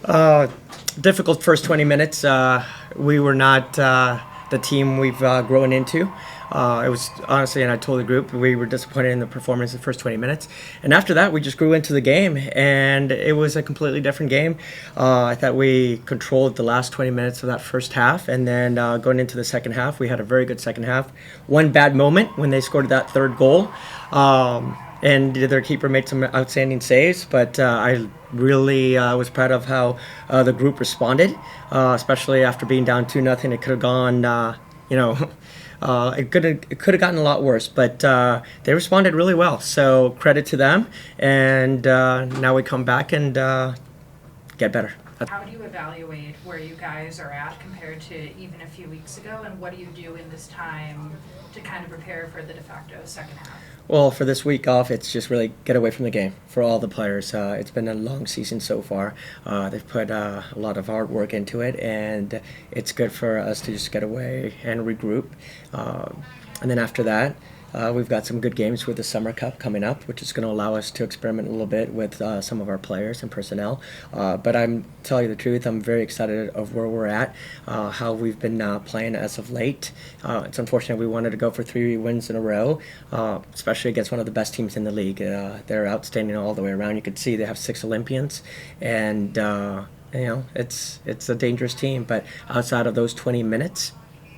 Uh, Difficult first 20 minutes. We were not the team we've grown into. It was honestly, and I told the group, we were disappointed in the performance in the first 20 minutes. And after that, we just grew into the game, and it was a completely different game. I thought we controlled the last 20 minutes of that first half, and then going into the second half, we had a very good second half. One bad moment when they scored that third goal. And their keeper made some outstanding saves. But I really was proud of how the group responded, especially after being down 2-0. It could have gone, it could have gotten a lot worse, but they responded really well. So credit to them, and now we come back and get better. How do you evaluate where you guys are at compared to even a few weeks ago, and what do you do in this time to kind of prepare for the de facto second half? Well, for this week off, it's just really get away from the game for all the players. It's been a long season so far. They've put a lot of hard work into it, and it's good for us to just get away and regroup. And then after that, we've got some good games with the Summer Cup coming up, which is going to allow us to experiment a little bit with some of our players and personnel. But I'm telling you the truth, I'm very excited of where we're at, how we've been playing as of late. It's unfortunate we wanted to go for 3 wins in a row, especially against one of the best teams in the league. They're outstanding all the way around. You can see they have 6 Olympians, and it's a dangerous team. But outside of those 20 minutes,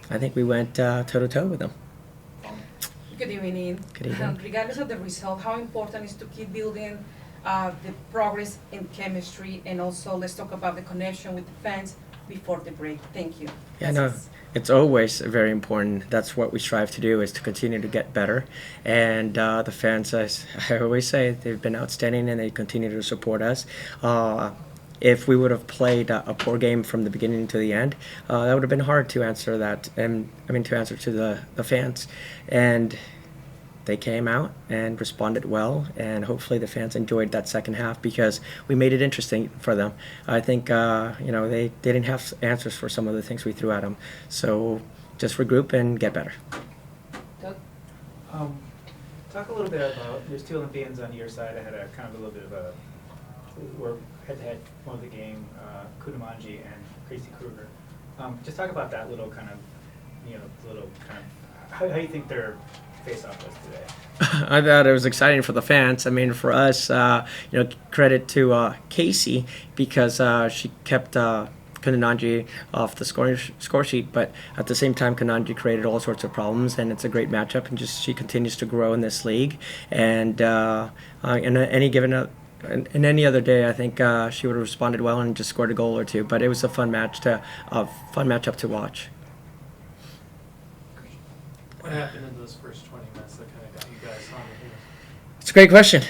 I think we went toe-to-toe with them. Good evening. Good evening. Regardless of the result, how important is to keep building the progress in chemistry, and also let's talk about the connection with the fans before the break. Thank you. Yeah, no, it's always very important. That's what we strive to do, is to continue to get better. And the fans, as I always say, they've been outstanding, and they continue to support us. If we would have played a poor game from the beginning to the end, that would have been hard to answer that, and to answer to the fans. And they came out and responded well, and hopefully the fans enjoyed that second half because we made it interesting for them. I think they didn't have answers for some of the things we threw at them. So just regroup and get better. Doug? Talk a little bit about, there's 2 Olympians on your side. I had a kind of a little bit of a, we're head-to-head one of the game, Kudamanji and Gracie Kruger. Just talk about that little kind of, how you think their face-off was today. I thought it was exciting for the fans. For us, credit to Casey because she kept Kananji off the score sheet, but at the same time, Kananji created all sorts of problems, and it's a great matchup, and she continues to grow in this league. And in any other day, I think she would have responded well and just scored a goal or two. But it was a fun matchup to watch. What happened in those first 20 minutes that kind of got you guys on the heels? It's a great question.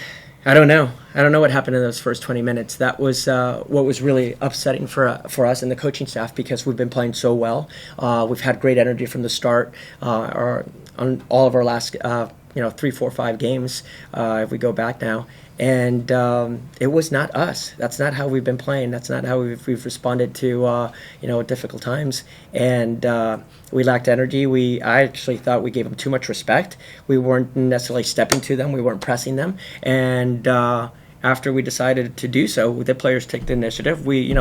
I don't know. I don't know what happened in those first 20 minutes. That was what was really upsetting for us and the coaching staff, because we've been playing so well. We've had great energy from the start. On all of our last 3, 4, 5 games, if we go back now. And it was not us. That's not how we've been playing. That's not how we've responded to difficult times. And we lacked energy. I actually thought we gave them too much respect. We weren't necessarily stepping to them. We weren't pressing them. And after we decided to do so, the players take the initiative. We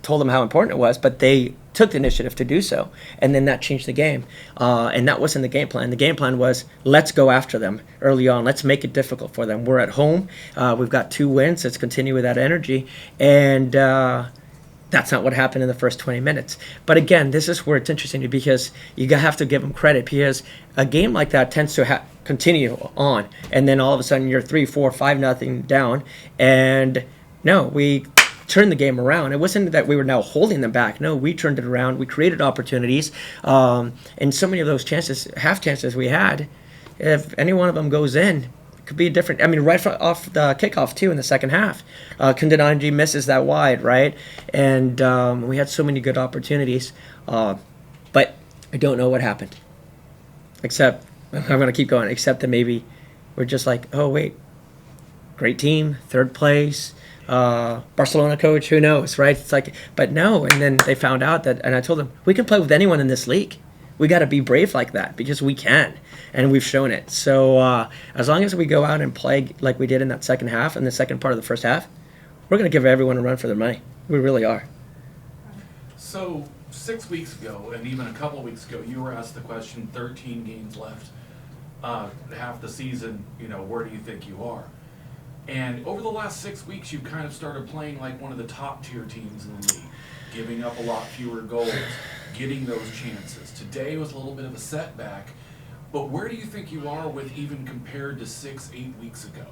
told them how important it was, but they took the initiative to do so, and then that changed the game. And that wasn't the game plan. The game plan was, let's go after them early on. Let's make it difficult for them. We're at home. We've got 2 wins. Let's continue with that energy. And that's not what happened in the first 20 minutes. But again, this is where it's interesting, because you have to give them credit, because a game like that tends to continue on, and then all of a sudden you're 3, 4, 5-0 down, and no, we turned the game around. It wasn't that we were now holding them back. No, we turned it around. We created opportunities, and so many of those half chances we had, if any one of them goes in, it could be different. Right off the kickoff too in the second half, Kundananji misses that wide, right? And we had so many good opportunities, but I don't know what happened. Except, I'm going to keep going, except that maybe we're just like, oh wait, great team, 3rd place, Barcelona coach, who knows, right? It's like, but no. And then they found out that, and I told them, we can play with anyone in this league. We got to be brave like that, because we can, and we've shown it. So as long as we go out and play like we did in that second half and the second part of the first half, we're going to give everyone a run for their money. We really are. So 6 weeks ago, and even a couple of weeks ago, you were asked the question, 13 games left, half the season, where do you think you are? And over the last 6 weeks, you've kind of started playing like one of the top tier teams in the league, giving up a lot fewer goals, getting those chances. Today was a little bit of a setback, but where do you think you are with even compared to 6-8 weeks ago?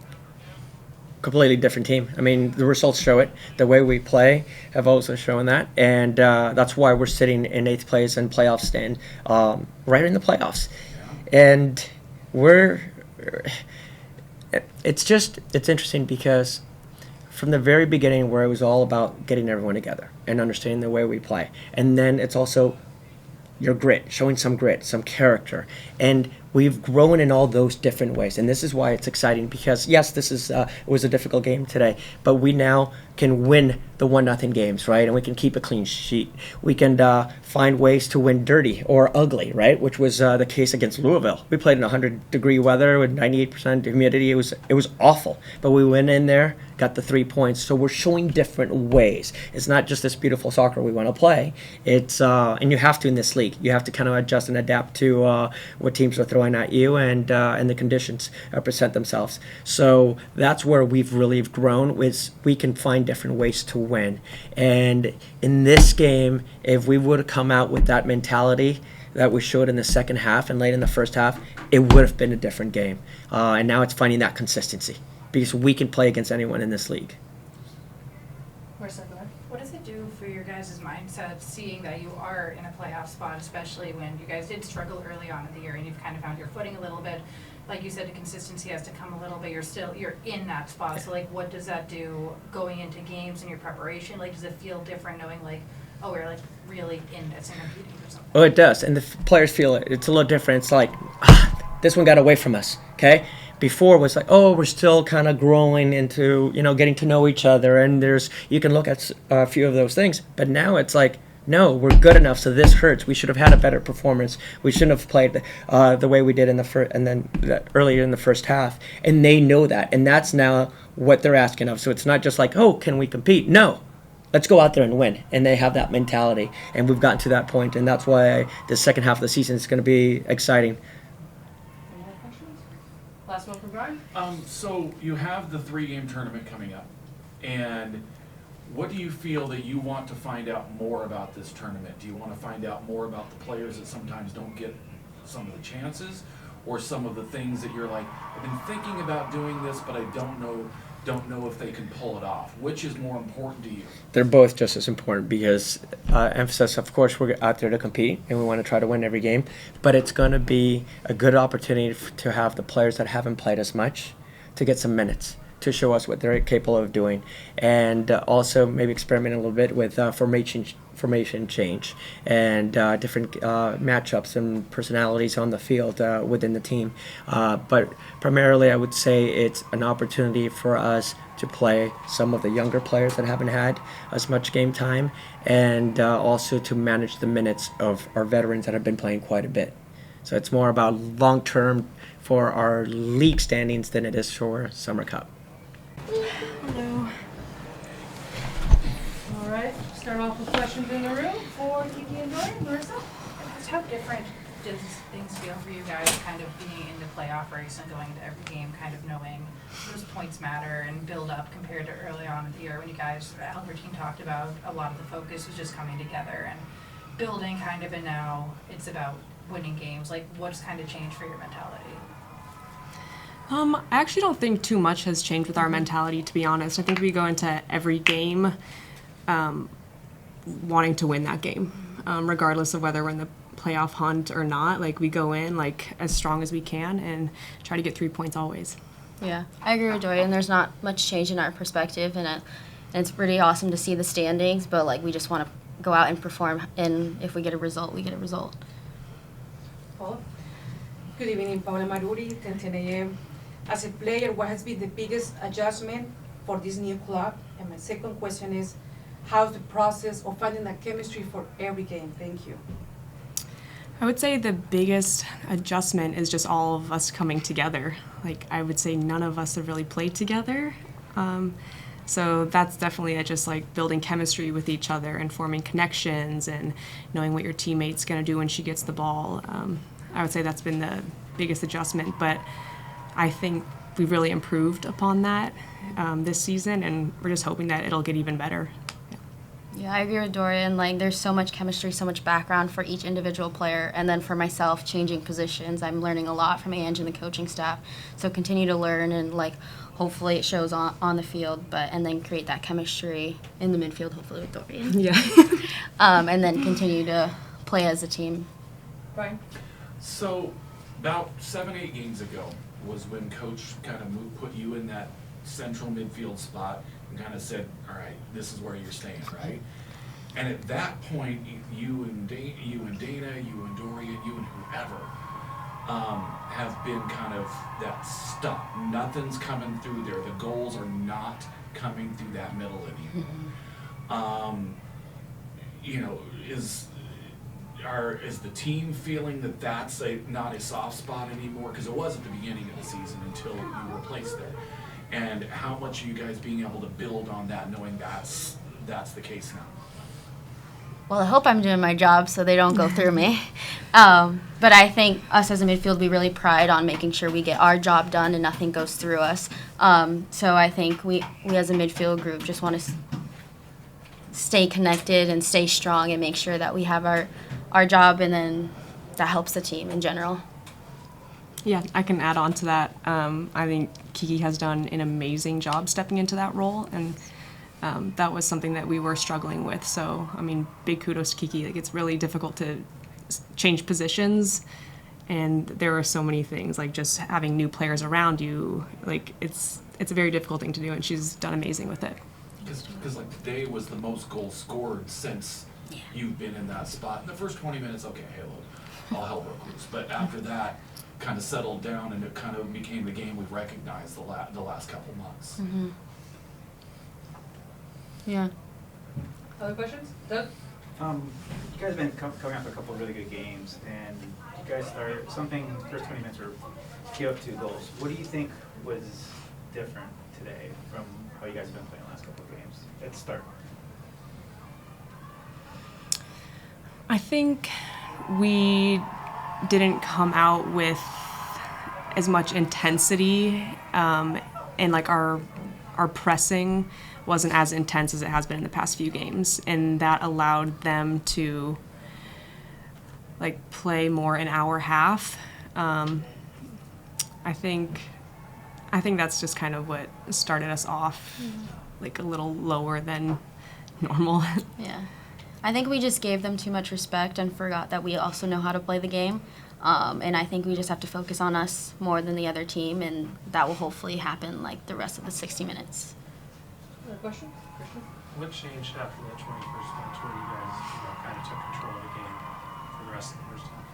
Completely different team. I mean, the results show it. The way we play have also shown that, and that's why we're sitting in 8th place and playoff stand, right in the playoffs. Yeah. And it's interesting because from the very beginning, where it was all about getting everyone together and understanding the way we play, and then it's also your grit, showing some grit, some character, and we've grown in all those different ways. And this is why it's exciting, because yes, this is it was a difficult game today, but we now can win the 1-0 games, right? And we can keep a clean sheet. We can find ways to win dirty or ugly, right? Which was the case against Louisville. We played in 100-degree weather with 98% humidity. It was awful, but we went in there, got the 3 points. So we're showing different ways. It's not just this beautiful soccer we want to play. It's and you have to in this league. You have to kind of adjust and adapt to what teams are throwing at you and the conditions present themselves. So that's where we've really grown. Is we can find different ways to win. And in this game, if we would have come out with that mentality that we showed in the second half and late in the first half, it would have been a different game. And now it's finding that consistency, because we can play against anyone in this league. What does it do for your guys' mindset, seeing that you are in a playoff spot, especially when you guys did struggle early on in the year and you've kind of found your footing a little bit? Like you said, the consistency has to come a little bit. You're in that spot. So like, what does that do going into games and your preparation? Like, does it feel different knowing like, oh, we're like really in this and competing for something? Oh, it does, and the players feel it. It's a little different. It's like, this one got away from us, okay? Before was like, oh, we're still kind of growing into, getting to know each other, and you can look at a few of those things, but now it's like, no, we're good enough, so this hurts. We should have had a better performance. We shouldn't have played the way we did in the first, and then earlier in the first half, and they know that, and that's now what they're asking of. So it's not just like, oh, can we compete? No. Let's go out there and win. And they have that mentality. And we've gotten to that point, and that's why the second half of the season is going to be exciting. Any other questions? Last one from Brian. So you have the 3-game tournament coming up, and what do you feel that you want to find out more about this tournament? Do you want to find out more about the players that sometimes don't get some of the chances, or some of the things that you're like, I've been thinking about doing this, but I don't know if they can pull it off? Which is more important to you? They're both just as important, because emphasis, of course, we're out there to compete and we want to try to win every game, but it's going to be a good opportunity to have the players that haven't played as much to get some minutes, to show us what they're capable of doing, and also maybe experiment a little bit with formation change and different matchups and personalities on the field within the team. But primarily, I would say it's an opportunity for us to play some of the younger players that haven't had as much game time, and also to manage the minutes of our veterans that have been playing quite a bit. So it's more about long-term for our league standings than it is for Summer Cup. Hello. All right, start off with questions in the room for Kiki and Dorian. Marissa? How different does things feel for you guys, kind of being in the playoff race and going into every game, kind of knowing those points matter and build up compared to early on in the year when you guys, Albertin talked about a lot of the focus was just coming together and building kind of, and now it's about winning games. Like, what's kind of changed for your mentality? I actually don't think too much has changed with our mentality, to be honest. I think we go into every game wanting to win that game, regardless of whether we're in the playoff hunt or not. Like, we go in like as strong as we can and try to get 3 points always. Yeah, I agree with Dorian. There's not much change in our perspective, and it's pretty awesome to see the standings, but like, we just want to go out and perform, and if we get a result, we get a result. Paula? Good evening, Paula Maruri, 10 a.m. As a player, what has been the biggest adjustment for this new club? And my second question is, how's the process of finding that chemistry for every game? Thank you. I would say the biggest adjustment is just all of us coming together. Like, I would say none of us have really played together So that's definitely just like building chemistry with each other and forming connections and knowing what your teammate's going to do when she gets the ball. I would say that's been the biggest adjustment, but I think we've really improved upon that this season, and we're just hoping that it'll get even better. Yeah, I agree with Dorian. Like, there's so much chemistry, so much background for each individual player. And then for myself, changing positions, I'm learning a lot from Ange and the coaching staff. So continue to learn and, like, hopefully it shows on the field, and then create that chemistry in the midfield, hopefully with Dorian. Yeah. And then continue to play as a team. Brian? So, about 7-8 games ago was when Coach kind of put you in that central midfield spot and kind of said, all right, this is where you're staying, right? And at that point, you and Dana, you and Dorian, you and whoever have been kind of that stop. Nothing's coming through there. The goals are not coming through that middle anymore. You know, is the team feeling that that's not a soft spot anymore? Because it was at the beginning of the season until you were placed there. And how much are you guys being able to build on that, knowing that's the case now? Well, I hope I'm doing my job so they don't go through me. But I think us as a midfield, we really pride on making sure we get our job done and nothing goes through us. So I think we as a midfield group just want to stay connected and stay strong and make sure that we have our job, and then that helps the team in general. Yeah, I can add on to that. I think Kiki has done an amazing job stepping into that role, and that was something that we were struggling with. So, I mean, big kudos to Kiki. Like, it's really difficult to change positions, and there are so many things, like just having new players around you. Like, it's a very difficult thing to do, and she's done amazing with it. Because like today was the most goals scored since you've been in that spot. In the first 20 minutes, okay, hey, look, all hell broke loose. But after that, kind of settled down, and it kind of became the game we've recognized the last couple months. Mm-hmm. Yeah. Other questions? Doug? You guys have been coming off a couple of really good games, and you guys are first 20 minutes were gave up 2 goals. What do you think was different today from how you guys have been playing the last couple of games at the start? I think we didn't come out with as much intensity, and like our pressing wasn't as intense as it has been in the past few games, and that allowed them to like play more in our half. I think that's just kind of what started us off like a little lower than normal. Yeah. I think we just gave them too much respect and forgot that we also know how to play the game. And I think we just have to focus on us more than the other team, and that will hopefully happen like the rest of the 60 minutes. Other question? Christian? What changed after that 21st match where you guys kind of took control of the game for the rest of the first half?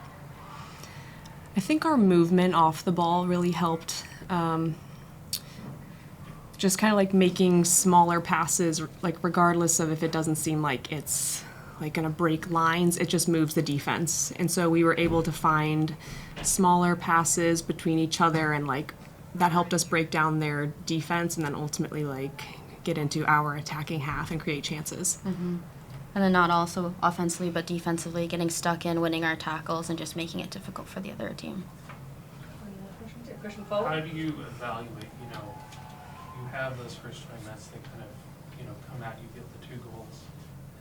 I think our movement off the ball really helped. Just kind of like making smaller passes, like regardless of if it doesn't seem like it's like gonna break lines, it just moves the defense. And so we were able to find smaller passes between each other, and like that helped us break down their defense, and then ultimately like get into our attacking half and create chances. Mm-hmm. And then not also offensively, but defensively, getting stuck in, winning our tackles, and just making it difficult for the other team. Any other questions? Yeah, Christian, follow? How do you evaluate, you have those first 20 minutes, they kind of, come at you, get the 2 goals,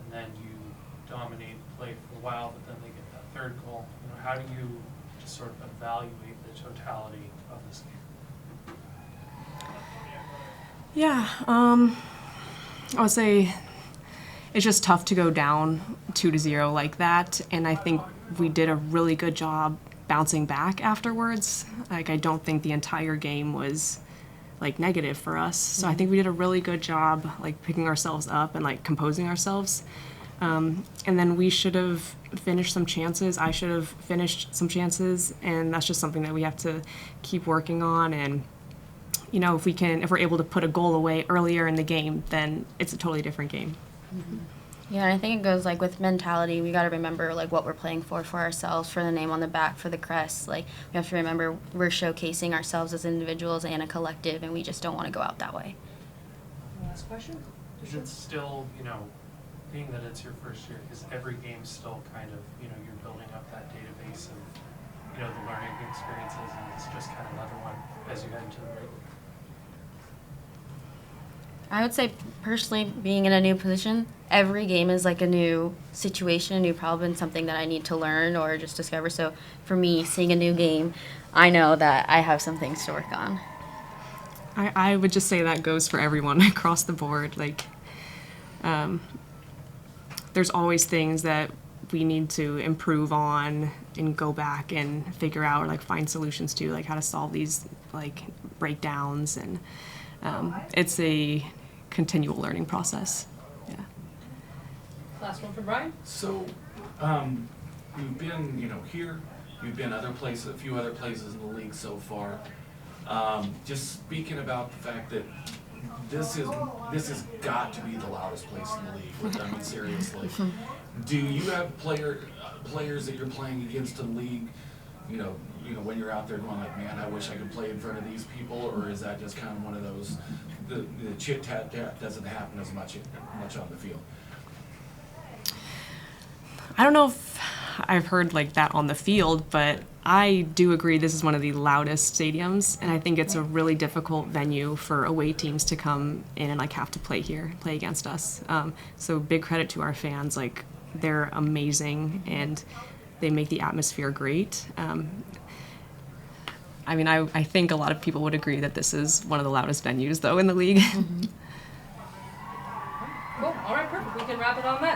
and then you dominate play for a while, but then they get that 3rd goal. How do you just sort of evaluate the totality of this game? Yeah, I would say it's just tough to go down 2-0 like that, and I think we did a really good job bouncing back afterwards. Like, I don't think the entire game was like negative for us. So I think we did a really good job like picking ourselves up and like composing ourselves. And then we should have finished some chances. I should have finished some chances, and that's just something that we have to keep working on. And if we're able to put a goal away earlier in the game, then it's a totally different game. Mm-hmm. Yeah, and I think it goes like with mentality. We got to remember like what we're playing for ourselves, for the name on the back, for the crest. Like, we have to remember we're showcasing ourselves as individuals and a collective, and we just don't want to go out that way. Last question? Is it still, being that it's your first year, is every game still kind of, you're building up that database of, the learning experiences, and it's just kind of another one as you head into the break? I would say personally, being in a new position, every game is like a new situation, a new problem, something that I need to learn or just discover. So for me, seeing a new game, I know that I have some things to work on. I would just say that goes for everyone across the board. Like, there's always things that we need to improve on and go back and figure out or like find solutions to, like how to solve these like breakdowns, and it's a continual learning process. Yeah. Last one from Brian? So, you've been, here, you've been other places, a few other places in the league so far. Just speaking about the fact that this has got to be the loudest place in the league. I mean, seriously. Do you have players that you're playing against in the league, when you're out there going like, man, I wish I could play in front of these people, or is that just kind of one of those, the chit-chat doesn't happen as much on the field? I don't know if I've heard like that on the field, but I do agree this is one of the loudest stadiums, and I think it's a really difficult venue for away teams to come in and like have to play against us. So big credit to our fans, like they're amazing and they make the atmosphere great. I mean, I think a lot of people would agree that this is one of the loudest venues though in the league. Cool. All right, perfect. We can wrap it on that.